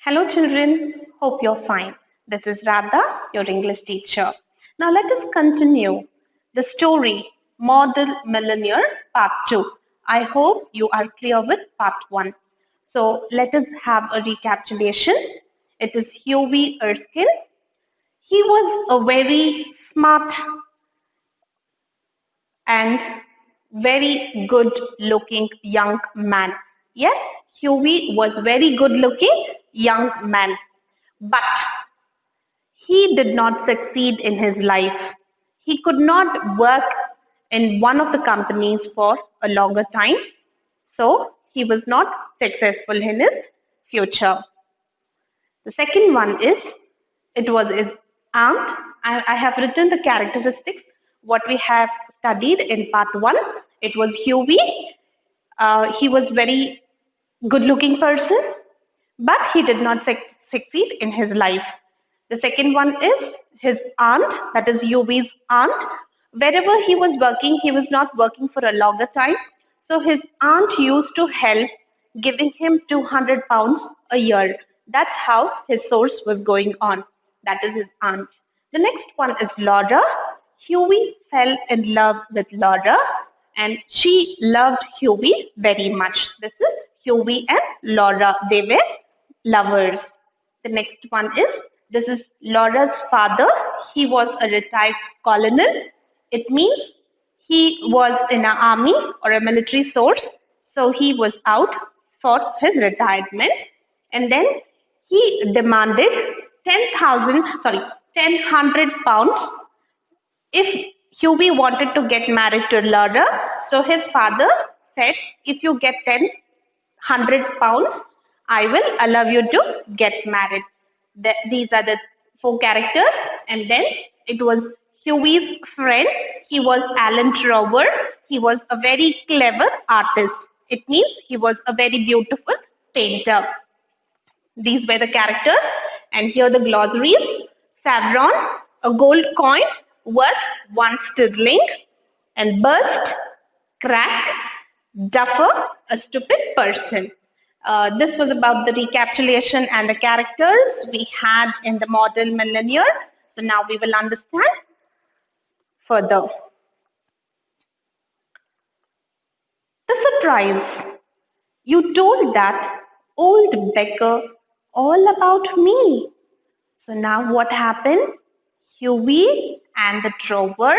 Hello children, hope you're fine. This is Radha, your English teacher. Now let us continue the story Model Millionaire Part 2. I hope you are clear with Part 1. So let us have a recapitulation. It is Huey Erskine. He was a very smart and very good looking young man. Yes, Huey was very good looking young man. But he did not succeed in his life. He could not work in one of the companies for a longer time. So he was not successful in his future. The second one is, it was his aunt. I have written the characteristics, what we have studied in part 1. It was Huey. He was very good looking person, but he did not succeed in his life. The second one is his aunt, that is Huey's aunt. Wherever he was working, he was not working for a longer time. So his aunt used to help, giving him 200 pounds a year. That's how his source was going on. That is his aunt. The next one is Laura. Huey fell in love with Laura and she loved Huey very much. This is Huey and Laura. They were lovers. The next one is, this is Laura's father. He was a retired colonel. It means he was in an army or a military source. So he was out for his retirement. And then he demanded 1,000 pounds if Huey wanted to get married to Laura. So his father said, if you get 100 pounds, I will allow you to get married. These are the 4 characters. And then it was Huey's friend. He was Alan Trower. He was a very clever artist. It means he was a very beautiful painter. These were the characters. And here the glossaries. Savron, a gold coin worth 1 sterling. And burst, crack, duffer, a stupid person. This was about the recapitulation and the characters we had in the model Millionaire. So now we will understand further. The surprise. You told that old beggar all about me. So now what happened? Huey and the Trover.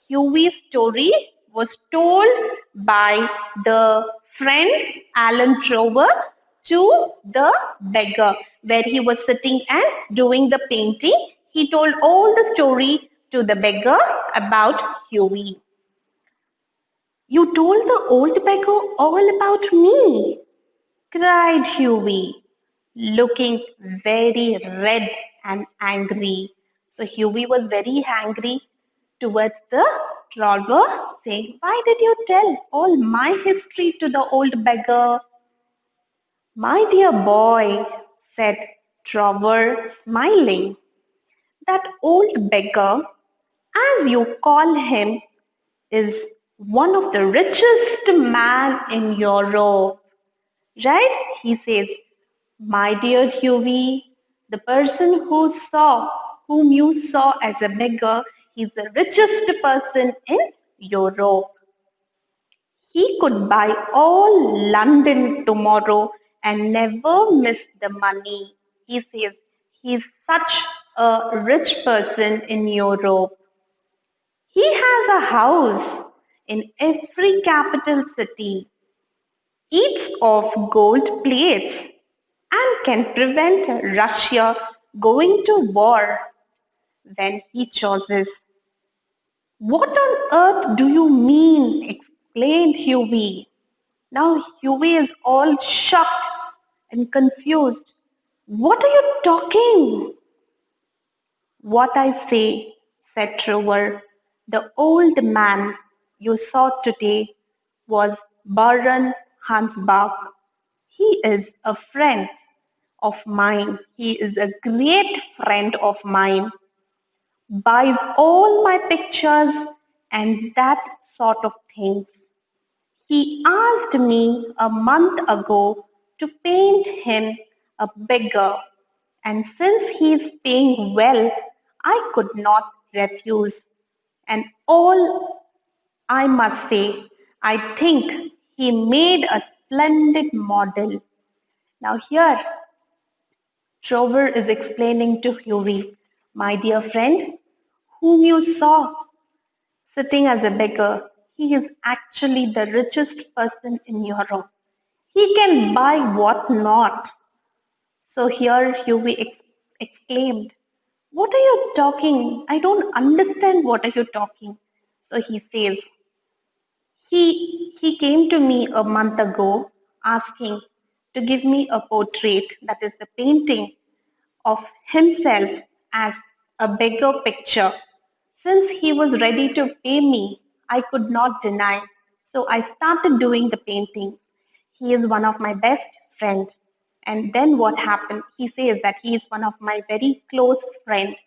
Huey's story was told by the friend Alan Trover to the beggar, where he was sitting and doing the painting. He told all the story to the beggar about Huey. You told the old beggar all about me, cried Huey, looking very red and angry. So Huey was very angry towards the Trover, saying, why did you tell all my history to the old beggar? My dear boy, said Trover, smiling, that old beggar, as you call him, is one of the richest man in Europe. Right? He says, my dear Huey, the person whom you saw as a beggar, he's the richest person in Europe. He could buy all London tomorrow and never miss the money. He says he's such a rich person in Europe. He has a house in every capital city, eats off gold plates, and can prevent Russia going to war when he chooses. What on earth do you mean? Exclaimed Huey. Now Huey is all shocked and confused. What are you talking? What I say, said Trover. The old man you saw today was Baron Hansbach. He is a friend of mine. He is a great friend of mine. Buys all my pictures and that sort of things. He asked me a month ago to paint him a beggar. And since he's paying well, I could not refuse. And all I must say, I think he made a splendid model. Now here, Trover is explaining to Huey, my dear friend, whom you saw sitting as a beggar, he is actually the richest person in Europe. He can buy what not. So here Huey exclaimed, "What are you talking? I don't understand what are you talking." So he says, he came to me a month ago asking to give me a portrait, that is the painting of himself as a beggar picture. Since he was ready to pay me, I could not deny. So I started doing the paintings. He is one of my best friends. And then what happened? He says that he is one of my very close friends.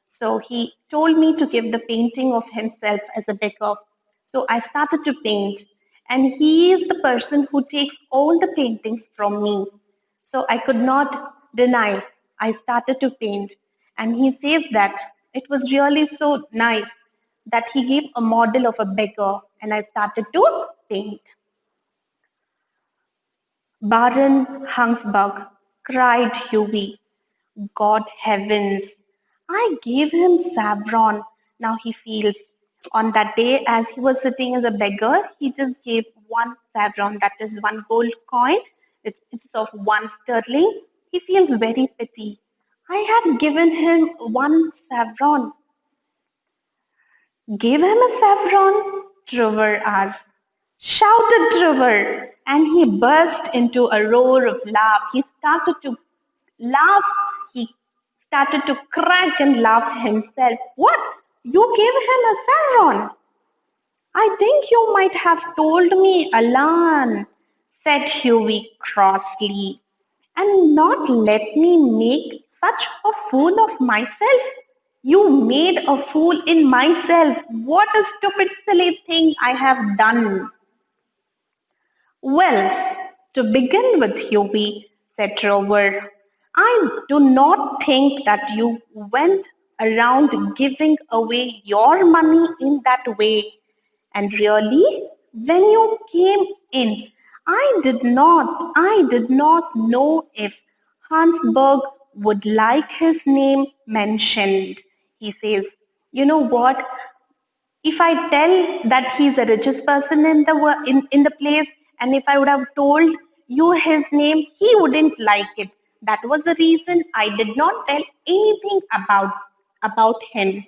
So he told me to give the painting of himself as a beggar. So I started to paint. And he is the person who takes all the paintings from me. So I could not deny. I started to paint. And he says that it was really so nice that he gave a model of a beggar and I started to paint. Baron Hangsbug, cried Hughie. God heavens, I gave him saffron. Now he feels. On that day, as he was sitting as a beggar, he just gave one saffron, that is one gold coin. It's of one sterling. He feels very pity. I had given him one saffron. Give him a saffron? Trevor asked. Shouted Trevor, and he burst into a roar of laugh. He started to laugh. He started to crack and laugh himself. What? You gave him a saffron? I think you might have told me, Alan, said Hughie crossly, and not let me make such a fool of myself. You made a fool in myself. What a stupid, silly thing I have done. Well, to begin with, Hughie, said Trover, I do not think that you went around giving away your money in that way. And really, when you came in, I did not know if Hansberg would like his name mentioned. He says, you know what? If I tell that he's the richest person in in the place, and if I would have told you his name, he wouldn't like it. That was the reason I did not tell anything about him.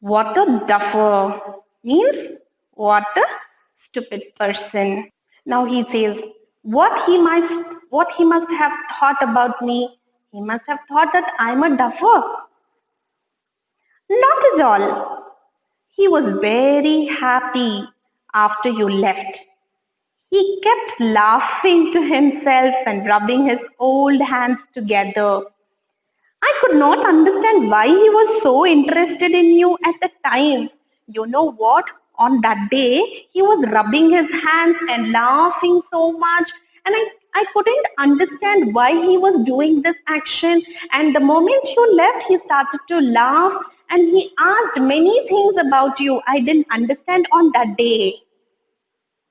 What a duffer means what a stupid person. Now he says, what he must have thought about me, he must have thought that I'm a duffer. Not at all. He was very happy after you left. He kept laughing to himself and rubbing his old hands together. I could not understand why he was so interested in you at the time. You know what? On that day, he was rubbing his hands and laughing so much. And I couldn't understand why he was doing this action. And the moment you left, he started to laugh and he asked many things about you. I didn't understand on that day.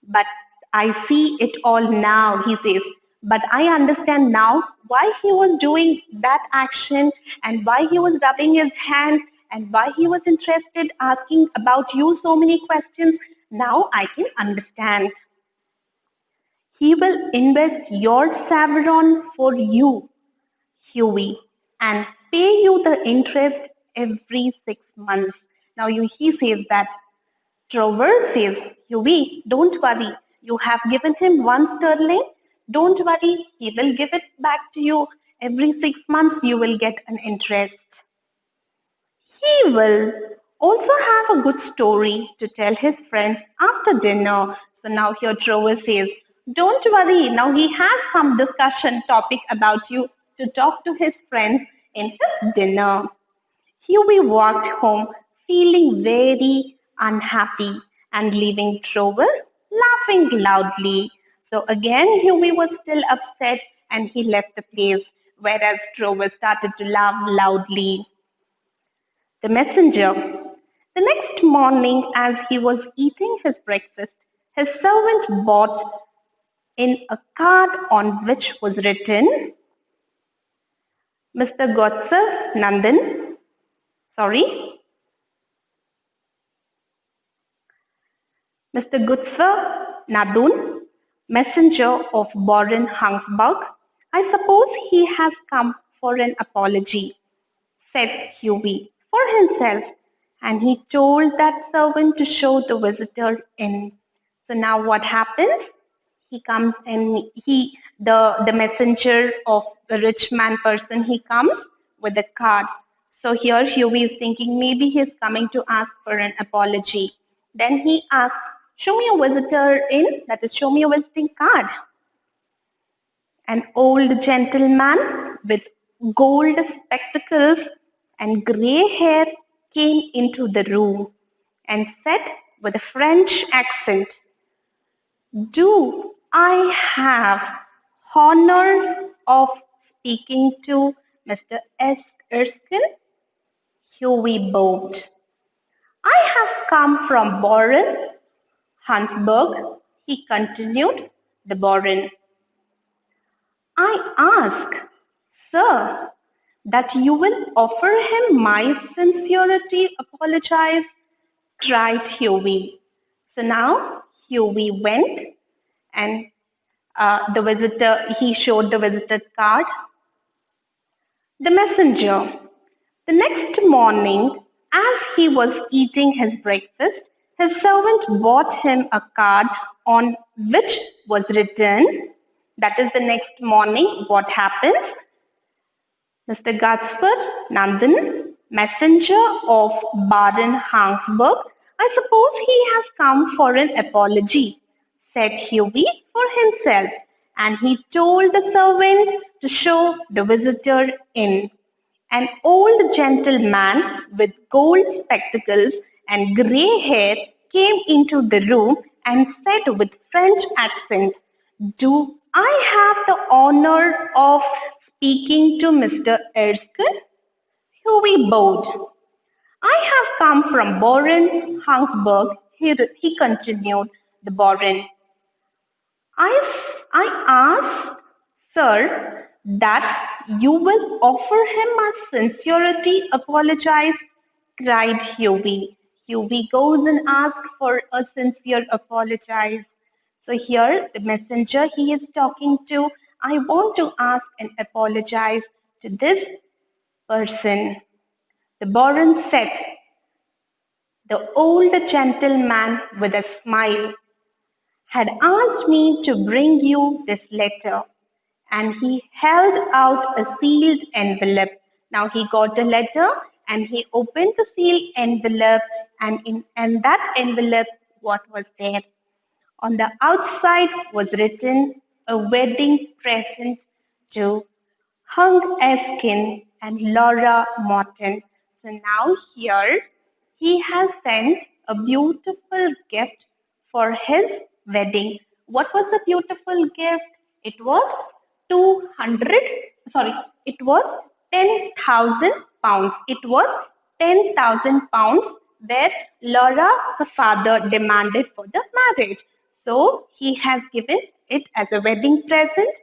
But I see it all now, he says. But I understand now why he was doing that action and why he was rubbing his hands and why he was interested asking about you so many questions. Now I can understand. He will invest your saffron for you, Huey, and pay you the interest every 6 months. Now he says that Trover says, Hughie, don't worry. You have given him one sterling. Don't worry. He will give it back to you. Every 6 months you will get an interest. He will also have a good story to tell his friends after dinner. So now here Trover says, don't worry. Now he has some discussion topic about you to talk to his friends in his dinner. Hughie walked home feeling very unhappy and leaving Trover laughing loudly. So again, Hughie was still upset and he left the place, whereas Trover started to laugh loudly. The messenger. The next morning, as he was eating his breakfast, his servant brought in a card on which was written, Mr. Godser Nandan, sorry, Mr. Goodsword Nadun, messenger of Baron Hangsburg. I suppose he has come for an apology, said Hughie for himself, and he told that servant to show the visitor in. So now what happens? He comes and the messenger of the rich man person, he comes with a card. So here Hughie is thinking maybe he's coming to ask for an apology. Then he asks, show me a visitor in, that is, show me a visiting card. An old gentleman with gold spectacles and grey hair came into the room and said with a French accent, do I have honor of speaking to Mr. S. Erskine? Hughie bowed. I have come from Baron Hansberg, he continued, the Baron. I ask, sir, that you will offer him my sincerity apologize, cried Hughie. So now Hughie went and he showed the visitor card. The messenger. The next morning, as he was eating his breakfast, his servant brought him a card on which was written, that is the next morning, what happens? Mr. Goodsword Nandan, messenger of Baron Hangsburg, I suppose he has come for an apology, said Hughie for himself, and he told the servant to show the visitor in. An old gentleman with gold spectacles and grey hair came into the room and said with French accent, do I have the honor of speaking to Mr. Erskine? Hughie bowed. I have come from Baron Hangsburg, he continued, the Baron. I ask, sir, that you will offer him a sincerity apologize, cried Hughie. Hughie goes and asks for a sincere apologize. So here the messenger he is talking to, I want to ask and apologize to this person. The Baron said, the old gentleman with a smile had asked me to bring you this letter, and he held out a sealed envelope. Now he got a letter and he opened the sealed envelope, and in that envelope, what was there? On the outside was written a wedding present to Hung Erskine and Laura Morton. So now here he has sent a beautiful gift for his wedding. What was the beautiful gift? It was 10,000 pounds. It was 10,000 pounds that Laura's father demanded for the marriage. So he has given it as a wedding present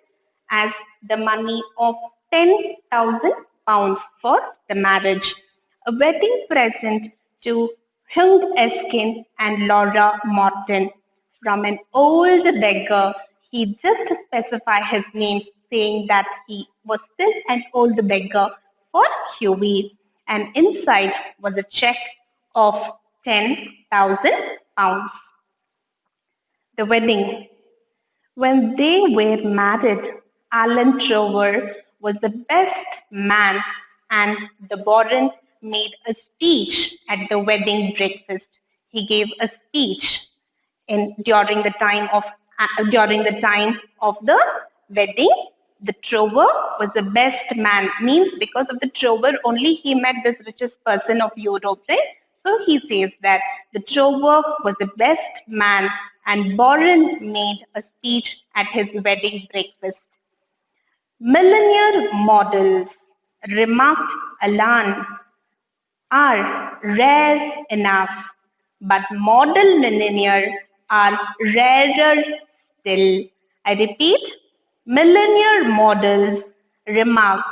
as the money of 10,000 pounds for the marriage. A wedding present to Hung Erskine and Laura Morton from an old beggar. He just specified his name, saying that he was still an old beggar for Hughie, and inside was a check of 10,000 pounds. The wedding. When they were married, Alan Trover was the best man, and the Baron made a speech at the wedding breakfast. He gave a speech during the time of the wedding. The Trover was the best man, means because of the Trover only he met this richest person of Europe, right? So he says that the Trover was the best man, and Baron made a speech at his wedding breakfast. Millionaire models, remarked Alan, are rare enough, but model millionaire are rarer still. I repeat, millionaire models, remarked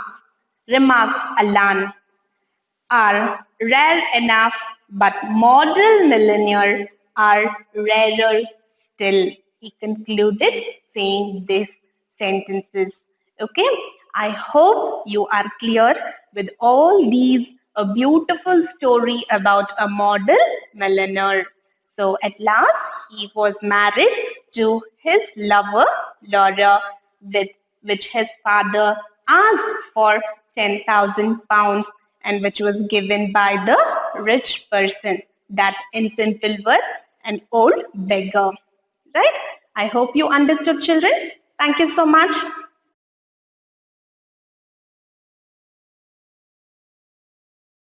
Alan, are rare enough, but model millionaire are rarer still. He concluded saying these sentences. Okay, I hope you are clear with all these a beautiful story about a model millionaire. So at last he was married to his lover Laura, with which his father asked for 10,000 pounds and which was given by the rich person, that in simple word, an old beggar. Right? I hope you understood, children. Thank you so much.